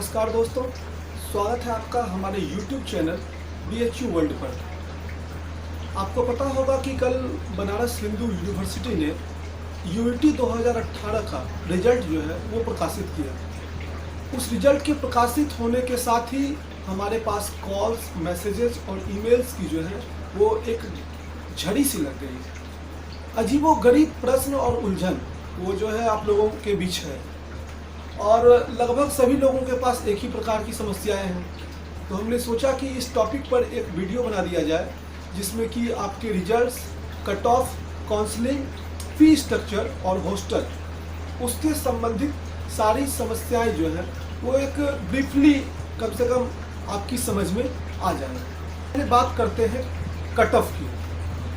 नमस्कार दोस्तों, स्वागत है आपका हमारे YouTube चैनल BHU वर्ल्ड पर। आपको पता होगा कि कल बनारस हिंदू यूनिवर्सिटी ने UET 2018 का रिजल्ट जो है वो प्रकाशित किया। उस रिजल्ट के प्रकाशित होने के साथ ही हमारे पास कॉल्स, मैसेजेस और ईमेल्स की जो है वो एक झड़ी सी लग गई। अजीबोगरीब प्रश्न और उलझन वो जो है आप लोगों के बीच है और लगभग सभी लोगों के पास एक ही प्रकार की समस्याएं हैं। तो हमने सोचा कि इस टॉपिक पर एक वीडियो बना दिया जाए जिसमें कि आपके results, cut off, counselling, fee structure और हॉस्टल उसके संबंधित सारी समस्याएं जो है वो एक ब्रीफली कम से कम आपकी समझ में आ जाए। पहले बात करते हैं कट ऑफ की।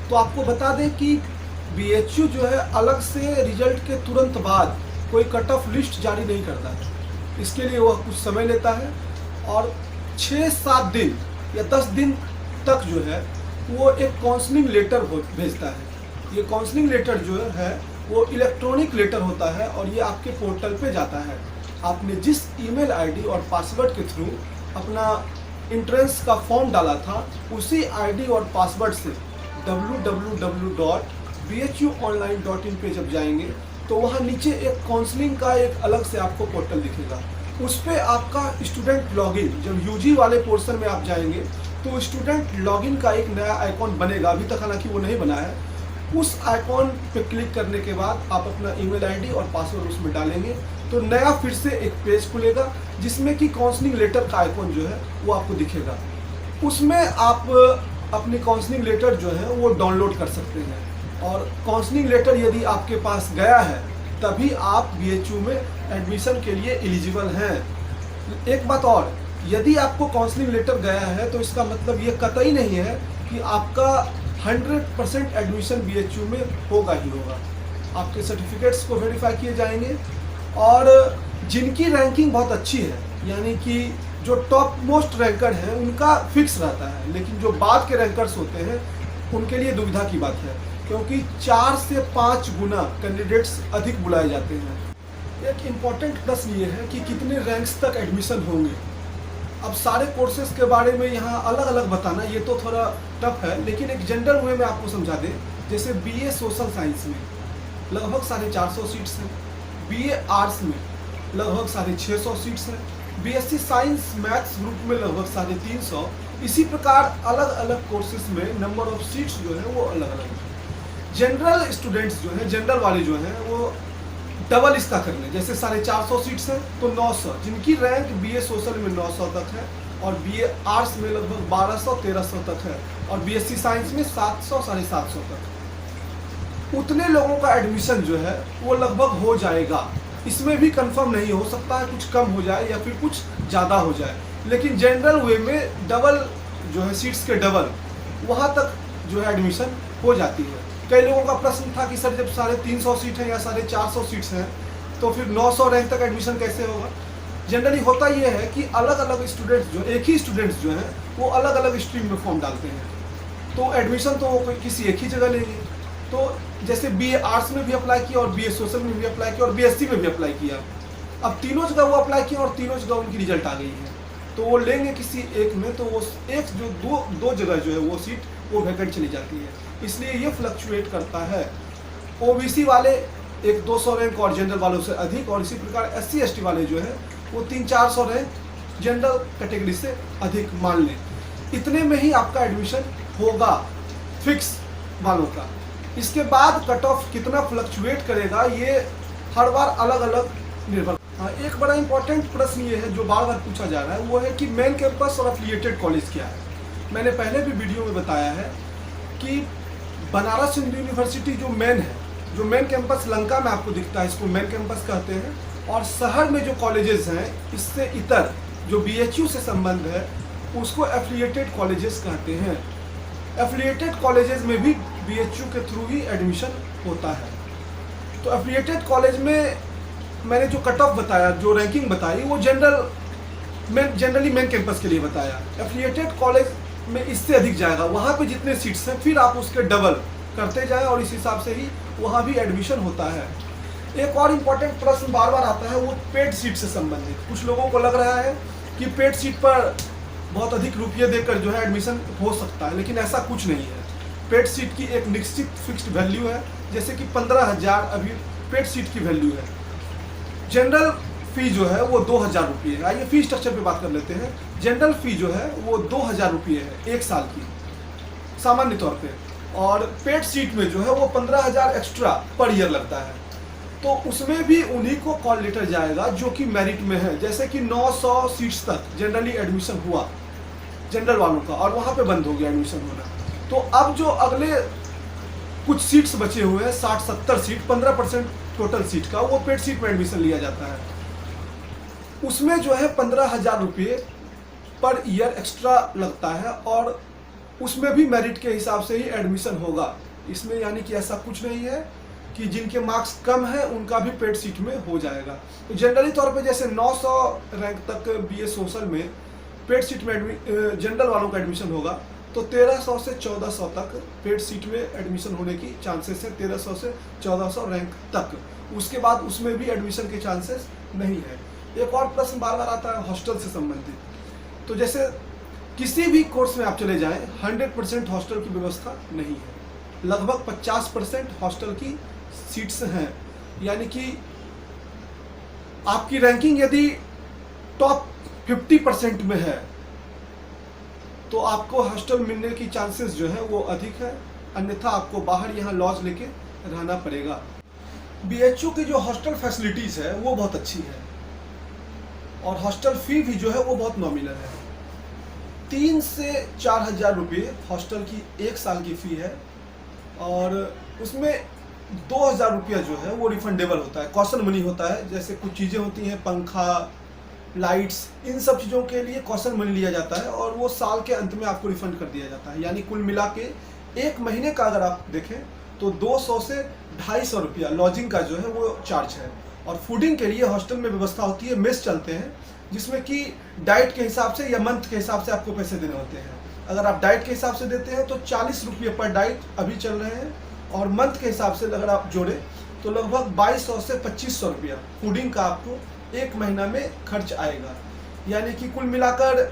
तो आपको बता दें कि BHU जो है अलग से रिजल्ट के तुरंत बाद कोई कट ऑफ लिस्ट जारी नहीं करता है। इसके लिए वह कुछ समय लेता है और 6-7 दिन या 10 दिन तक जो है वो एक काउंसलिंग लेटर भेजता है। ये काउंसलिंग लेटर जो है वो इलेक्ट्रॉनिक लेटर होता है और ये आपके पोर्टल पे जाता है। आपने जिस ईमेल आईडी और पासवर्ड के थ्रू अपना एंट्रेंस का फॉर्म डाला था उसी आईडी और पासवर्ड से www.bhuonline.in पे जब जाएंगे तो वहाँ नीचे एक काउंसलिंग का एक अलग से आपको पोर्टल दिखेगा। उस पर आपका स्टूडेंट लॉगिन, जब यूजी वाले पोर्शन में आप जाएंगे तो स्टूडेंट लॉगिन का एक नया आइकॉन बनेगा। अभी तक हालांकि वो नहीं बना है। उस आइकॉन पे क्लिक करने के बाद आप अपना ईमेल आईडी और पासवर्ड उसमें डालेंगे तो नया फिर से एक पेज खुलेगा जिसमें कि काउंसलिंग लेटर का आइकॉन जो है वो आपको दिखेगा। उसमें आप अपनी काउंसलिंग लेटर जो है वो डाउनलोड कर सकते हैं और काउंसलिंग लेटर यदि आपके पास गया है तभी आप BHU में एडमिशन के लिए एलिजिबल हैं। एक बात और, यदि आपको काउंसलिंग लेटर गया है तो इसका मतलब ये कतई नहीं है कि आपका 100% एडमिशन BHU में होगा ही होगा। आपके सर्टिफिकेट्स को वेरीफाई किए जाएंगे और जिनकी रैंकिंग बहुत अच्छी है, यानी कि जो टॉप मोस्ट रैंकर हैं उनका फिक्स रहता है, लेकिन जो बाद के रैंकर्स होते हैं उनके लिए दुविधा की बात है क्योंकि 4 से 5 गुना कैंडिडेट्स अधिक बुलाए जाते हैं। एक इम्पॉर्टेंट प्रश्न ये है कि कितने रैंक्स तक एडमिशन होंगे। अब सारे कोर्सेज के बारे में यहाँ अलग अलग बताना ये तो थोड़ा टफ है, लेकिन एक जनरल वे में आपको समझा दें। जैसे BA सोशल साइंस में लगभग 450 सीट्स हैं, BA आर्ट्स में लगभग 650 सीट्स हैं, BSc साइंस मैथ्स ग्रुप में लगभग 350। इसी प्रकार अलग अलग कोर्सेज में नंबर ऑफ सीट्स जो है वो अलग अलग है। जनरल स्टूडेंट्स जो हैं, जनरल वाले जो हैं वो डबल इसका कर लें। जैसे 450 सीट्स हैं तो 900, जिनकी रैंक BA सोशल में 900 तक है और BA आर्ट्स में लगभग 1200-1300 तक है और BSc साइंस में 700-750 तक। उतने लोगों का एडमिशन जो है वो लगभग हो जाएगा। इसमें भी कंफर्म नहीं हो सकता है, कुछ कम हो जाए या फिर कुछ ज़्यादा हो जाए, लेकिन जनरल वे में डबल जो है सीट्स के डबल वहाँ तक जो है एडमिशन हो जाती है। कई लोगों का प्रश्न था कि सर जब 350 सीट है या 450 सीट्स हैं तो फिर 900 रैंक तक एडमिशन कैसे होगा। जनरली होता ये है कि अलग अलग स्टूडेंट्स जो एक ही स्टूडेंट्स जो हैं वो अलग अलग स्ट्रीम में फॉर्म डालते हैं तो एडमिशन तो वो किसी एक ही जगह लेंगे। तो जैसे BA आर्ट्स में भी अप्लाई किया और BA सोशल में भी अप्लाई किया और BSc में भी अप्लाई किया। अब तीनों जगह वो अप्लाई किया और तीनों जगह उनकी रिजल्ट आ गई है तो वो लेंगे किसी एक में, तो वो एक जो दो जगह जो है वो सीट वो वैकेंट चली जाती है। इसलिए ये फ्लक्चुएट करता है। OBC वाले 100-200 रैंक और जनरल वालों से अधिक, और इसी प्रकार SC ST वाले जो है वो 300-400 रैंक जनरल कैटेगरी से अधिक मान लें। इतने में ही आपका एडमिशन होगा फिक्स वालों का। इसके बाद कट ऑफ कितना फ्लक्चुएट करेगा ये हर बार अलग अलग निर्भर। एक बड़ा इंपॉर्टेंट प्रश्न ये है जो बार बार पूछा जा रहा है, वो है कि मेन कैंपस और एफिलिएटेड कॉलेज क्या है। मैंने पहले भी वीडियो में बताया है कि बनारस हिंदू यूनिवर्सिटी जो मेन कैंपस लंका में आपको दिखता है, इसको मेन कैंपस कहते हैं। और शहर में जो कॉलेजेस हैं इससे इतर जो BHU से संबंध है उसको एफिलिएटेड कॉलेजेस कहते हैं। एफिलिएटेड कॉलेजेस में भी BHU के थ्रू ही एडमिशन होता है। तो एफिलिएटेड कॉलेज में मैंने जो कट ऑफ बताया, जो रैंकिंग बताई, वो जनरली मेन कैंपस के लिए बताया। एफिलिएटेड कॉलेज में इससे अधिक जाएगा, वहाँ पे जितने सीट्स हैं फिर आप उसके डबल करते जाएं और इस हिसाब से ही वहाँ भी एडमिशन होता है। एक और इम्पोर्टेंट प्रश्न बार बार आता है, वो पेड सीट से संबंधित। कुछ लोगों को लग रहा है कि पेड सीट पर बहुत अधिक रुपये देकर जो है एडमिशन हो सकता है, लेकिन ऐसा कुछ नहीं है। पेड सीट की एक निश्चित फिक्स्ड वैल्यू है, जैसे कि 15,000 अभी पेड सीट की वैल्यू है। जनरल फी जो है वो 2,000 रुपये है। आइए फी स्ट्रक्चर पे बात कर लेते हैं। जनरल फी जो है वो 2,000 रुपये है 1 साल की सामान्य तौर पे, और पेड सीट में जो है वो 15,000 एक्स्ट्रा पर ईयर लगता है। तो उसमें भी उन्हीं को कॉल लेटर जाएगा जो कि मेरिट में है। जैसे कि 900 सीट्स तक जनरली एडमिशन हुआ जनरल वालों का, और वहाँ पे बंद हो गया एडमिशन होना। तो अब जो अगले कुछ सीट्स बचे हुए हैं, 60-70 सीट, 15% टोटल सीट का, वो पेड सीट में एडमिशन लिया जाता है। उसमें जो है 15,000 रुपये पर ईयर एक्स्ट्रा लगता है, और उसमें भी मेरिट के हिसाब से ही एडमिशन होगा। इसमें यानी कि ऐसा कुछ नहीं है कि जिनके मार्क्स कम है उनका भी पेड सीट में हो जाएगा। तो जनरली तौर पे जैसे 900 रैंक तक बीए सोशल में पेड सीट में जनरल वालों का एडमिशन होगा, तो 1300 से 1400 तक पेड सीट में एडमिशन होने की चांसेस है। 1300 से 1400 रैंक तक, उसके बाद उसमें भी एडमिशन के चांसेस नहीं है। एक और प्रश्न बार बार आता है हॉस्टल से संबंधित। तो जैसे किसी भी कोर्स में आप चले जाएं, 100% हॉस्टल की व्यवस्था नहीं है। लगभग 50% हॉस्टल की सीट्स हैं, यानी कि आपकी रैंकिंग यदि टॉप 50% में है तो आपको हॉस्टल मिलने की चांसेस जो है वो अधिक है, अन्यथा आपको बाहर यहाँ लॉज लेके रहना पड़ेगा। बीएचयू की जो हॉस्टल फैसिलिटीज़ है वो बहुत अच्छी है, और हॉस्टल फी भी जो है वो बहुत नॉमिनल है। 3 से 4,000 रुपये हॉस्टल की 1 साल की फ़ी है, और उसमें 2,000 रुपया जो है वो रिफंडेबल होता है, कॉशन मनी होता है। जैसे कुछ चीज़ें होती हैं, पंखा, लाइट्स, इन सब चीज़ों के लिए कॉशन मनी लिया जाता है, और वो साल के अंत में आपको रिफंड कर दिया जाता है। यानी कुल मिला के 1 महीने का अगर आप देखें तो 200 से 250 रुपया लॉजिंग का जो है वो चार्ज है। और फूडिंग के लिए हॉस्टल में व्यवस्था होती है, मेस चलते हैं, जिसमें कि डाइट के हिसाब से या मंथ के हिसाब से आपको पैसे देने होते हैं। अगर आप डाइट के हिसाब से देते हैं तो 40 रुपये पर डाइट अभी चल रहे हैं, और मंथ के हिसाब से अगर आप जोड़े तो लगभग 2200 से 2500 रुपया फूडिंग का आपको 1 महीना में खर्च आएगा। यानी कि कुल मिलाकर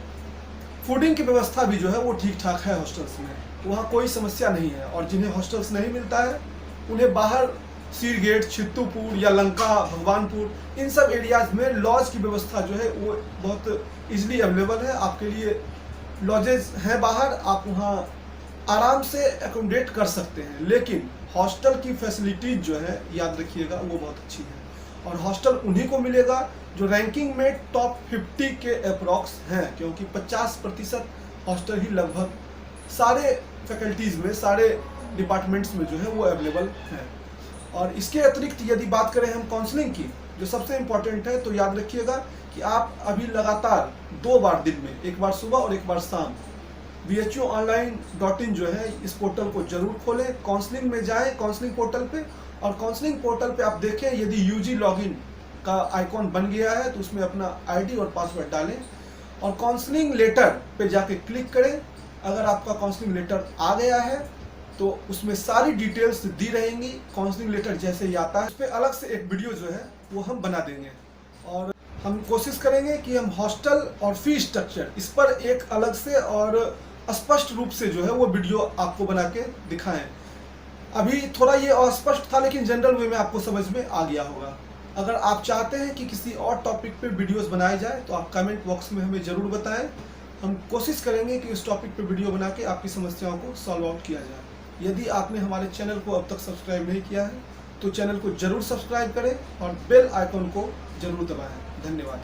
फूडिंग की व्यवस्था भी जो है वो ठीक ठाक है हॉस्टल्स में, वहाँ कोई समस्या नहीं है। और जिन्हें हॉस्टल्स नहीं मिलता है उन्हें बाहर सीरगेट, छित्तूपुर या लंका, भगवानपुर, इन सब एरियाज़ में लॉज की व्यवस्था जो है वो बहुत ईजिली अवेलेबल है। आपके लिए लॉजेज हैं बाहर, आप वहाँ आराम से एकोमोडेट कर सकते हैं। लेकिन हॉस्टल की फैसिलिटीज जो है याद रखिएगा वो बहुत अच्छी है, और हॉस्टल उन्हीं को मिलेगा जो रैंकिंग में टॉप 50 के अप्रॉक्स हैं, क्योंकि 50% हॉस्टल ही लगभग सारे फैकल्टीज़ में, सारे डिपार्टमेंट्स में जो है वो अवेलेबल हैं। और इसके अतिरिक्त यदि बात करें हम काउंसलिंग की, जो सबसे इम्पॉर्टेंट है, तो याद रखिएगा कि आप अभी लगातार 2 बार दिन में, एक बार सुबह और एक बार शाम, bhuonline.in जो है इस पोर्टल को जरूर खोलें। काउंसलिंग में जाएं, काउंसलिंग पोर्टल पे, और काउंसलिंग पोर्टल पे आप देखें यदि यूजी लॉगिन का आइकॉन बन गया है तो उसमें अपना आईडी और पासवर्ड डालें, और काउंसलिंग लेटर पे जाके क्लिक करें। अगर आपका काउंसलिंग लेटर आ गया है तो उसमें सारी डिटेल्स दी रहेंगी। काउंसलिंग लेटर जैसे ही आता है उस पर अलग से एक वीडियो जो है वो हम बना देंगे, और हम कोशिश करेंगे कि हम हॉस्टल और फी स्ट्रक्चर इस पर एक अलग से और स्पष्ट रूप से जो है वो वीडियो आपको बना के दिखाएं। अभी थोड़ा ये अस्पष्ट था, लेकिन जनरल वे में आपको समझ में आ गया होगा। अगर आप चाहते हैं कि किसी और टॉपिक पे वीडियोस बनाए जाए तो आप कमेंट बॉक्स में हमें ज़रूर बताएं। हम कोशिश करेंगे कि इस टॉपिक पे वीडियो बना के आपकी समस्याओं को सॉल्व आउट किया जाए। यदि आपने हमारे चैनल को अब तक सब्सक्राइब नहीं किया है तो चैनल को ज़रूर सब्सक्राइब करें और बेल आइकन को ज़रूर दबाएं। धन्यवाद।